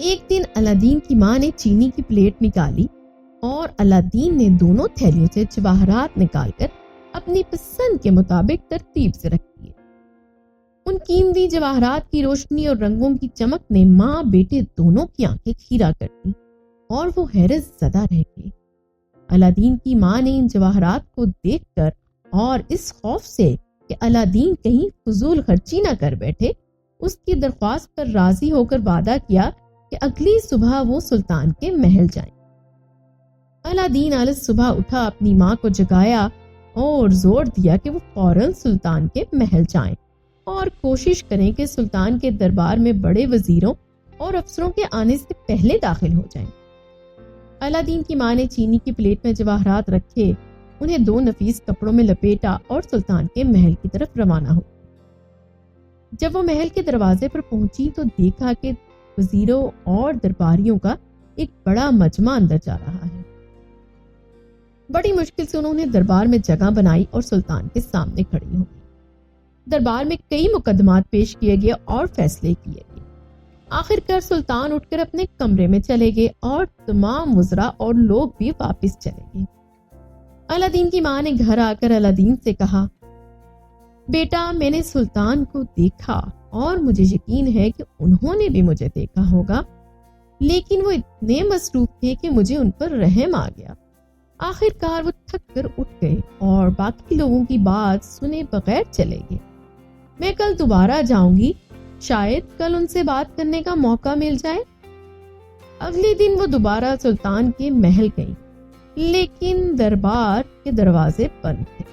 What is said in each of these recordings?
ایک دن الادین کی ماں نے چینی کی پلیٹ نکالی اور الادین نے دونوں تھیلیوں سے جواہرات نکال کر اپنی پسند کے مطابق ترتیب سے رکھ دیے۔ ان قیمتی جواہرات کی روشنی اور رنگوں کی چمک نے ماں بیٹے دونوں کی آنکھیں کھیرا کر دی اور وہ حیرت زدہ رہ گئے۔ الادین کی ماں نے ان جواہرات کو دیکھ کر اور اس خوف سے کہ الادین کہیں فضول خرچی نہ کر بیٹھے، اس کی درخواست پر راضی ہو کر وعدہ کیا کہ اگلی صبح وہ سلطان کے محل جائیں۔ الادین آلس صبح اٹھا، اپنی ماں کو جگایا اور زور دیا کہ وہ فوراً سلطان کے محل جائیں اور کوشش کریں کہ سلطان کے دربار میں بڑے وزیروں اور افسروں کے آنے سے پہلے داخل ہو جائیں۔ الادین کی ماں نے چینی کی پلیٹ میں جواہرات رکھے، انہیں 2 نفیس کپڑوں میں لپیٹا اور سلطان کے محل کی طرف روانہ ہو۔ جب وہ محل کے دروازے پر پہنچی تو دیکھا کہ وزیروں اور درباریوں کا ایک بڑا مجمع اندر جا رہا ہے۔ بڑی مشکل سے انہوں نے دربار میں جگہ بنائی اور سلطان کے سامنے کھڑی ہو۔ دربار میں کئی مقدمات پیش کیے گئے اور فیصلے کیے گئے۔ آخر کار سلطان اٹھ کر اپنے کمرے میں چلے گئے اور تمام وزراء اور لوگ بھی واپس چلے گئے۔ الادین کی ماں نے گھر آ کر الادین سے کہا، بیٹا میں نے سلطان کو دیکھا اور مجھے یقین ہے کہ انہوں نے بھی مجھے دیکھا ہوگا، لیکن وہ اتنے مصروف تھے کہ مجھے ان پر رحم آ گیا۔ آخر کار وہ تھک کر اٹھ گئے اور باقی لوگوں کی بات سنے بغیر چلے گئے۔ میں کل دوبارہ جاؤں گی، شاید کل ان سے بات کرنے کا موقع مل جائے۔ اگلے دن وہ دوبارہ سلطان کے محل گئی، لیکن دربار کے دروازے بند تھے۔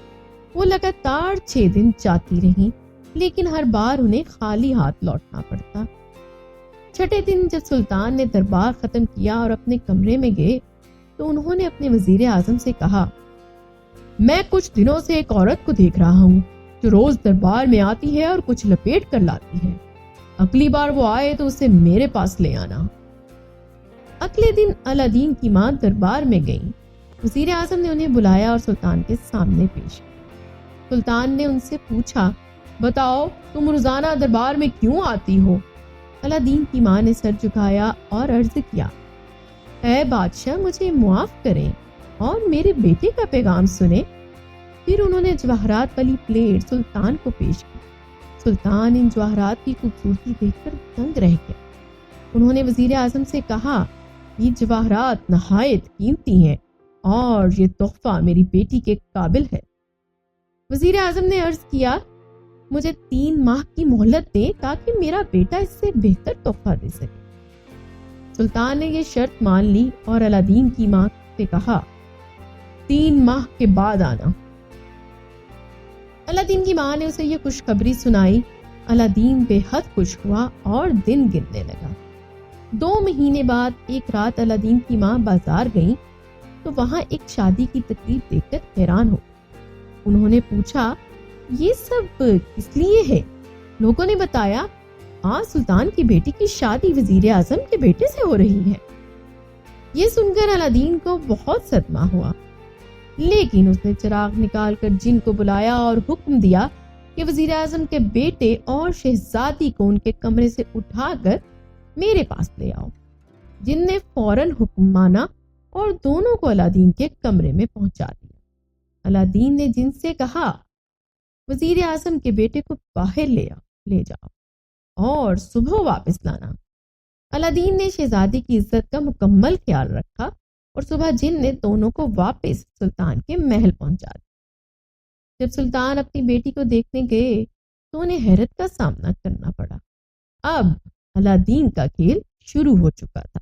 وہ لگاتار 6 دن جاتی رہیں، لیکن ہر بار انہیں خالی ہاتھ لوٹنا پڑتا۔ 6 دن جب سلطان نے دربار ختم کیا اور اپنے کمرے میں گئے تو انہوں نے اپنے وزیر اعظم سے کہا، میں کچھ دنوں سے ایک عورت کو دیکھ رہا ہوں جو روز دربار میں آتی ہے اور کچھ لپیٹ کر لاتی ہے۔ اگلی بار وہ آئے تو اسے میرے پاس لے آنا۔ اگلے دن الادین کی ماں دربار میں گئی۔ وزیر اعظم نے انہیں بلایا اور سلطان کے سامنے پیش کیا۔ سلطان نے ان سے پوچھا، بتاؤ تم روزانہ دربار میں کیوں آتی ہو؟ الادین کی ماں نے سر جھکایا اور عرض کیا، اے بادشاہ مجھے معاف کریں اور میرے بیٹے کا پیغام سنیں۔ پھر انہوں نے جواہرات والی پلیٹ سلطان کو پیش کی۔ سلطان ان جواہرات کی خوبصورتی دیکھ کر دنگ رہ گیا۔ انہوں نے وزیر اعظم سے کہا، یہ جواہرات نہایت قیمتی ہیں اور یہ تحفہ میری بیٹی کے قابل ہے۔ وزیر اعظم نے عرض کیا، مجھے 3 ماہ کی مہلت دیں تاکہ میرا بیٹا اس سے بہتر تحفہ دے سکے۔ سلطان نے یہ شرط مان لی اور الادین کی ماں سے کہا، 3 ماہ کے بعد آنا۔ الادین کی ماں نے اسے یہ خوشخبری سنائی۔ الادین بے حد خوش ہوا اور دن گننے لگا۔ 2 مہینے بعد ایک رات الادین کی ماں بازار گئی تو وہاں ایک شادی کی تقریب دیکھ کر حیران ہو۔ انہوں نے پوچھا، یہ سب کس لیے ہے؟ لوگوں نے بتایا، آج سلطان کی بیٹی کی شادی وزیر اعظم کے بیٹے سے ہو رہی ہے۔ یہ سن کر الادین کو بہت صدمہ ہوا، لیکن اس نے چراغ نکال کر جن کو بلایا اور حکم دیا کہ وزیر اعظم کے بیٹے اور شہزادی کو ان کے کمرے سے اٹھا کر میرے پاس لے آؤ۔ جن نے فوراً حکم مانا اور دونوں کو الادین کے کمرے میں پہنچا دیا۔ الادین نے جن سے کہا، وزیر اعظم کے بیٹے کو باہر لے جاؤ اور صبح واپس لانا۔ الادین نے شہزادی کی عزت کا مکمل خیال رکھا اور صبح جن نے دونوں کو واپس سلطان کے محل پہنچا دیا۔ جب سلطان اپنی بیٹی کو دیکھنے گئے تو انہیں حیرت کا سامنا کرنا پڑا۔ اب الادین کا کھیل شروع ہو چکا تھا۔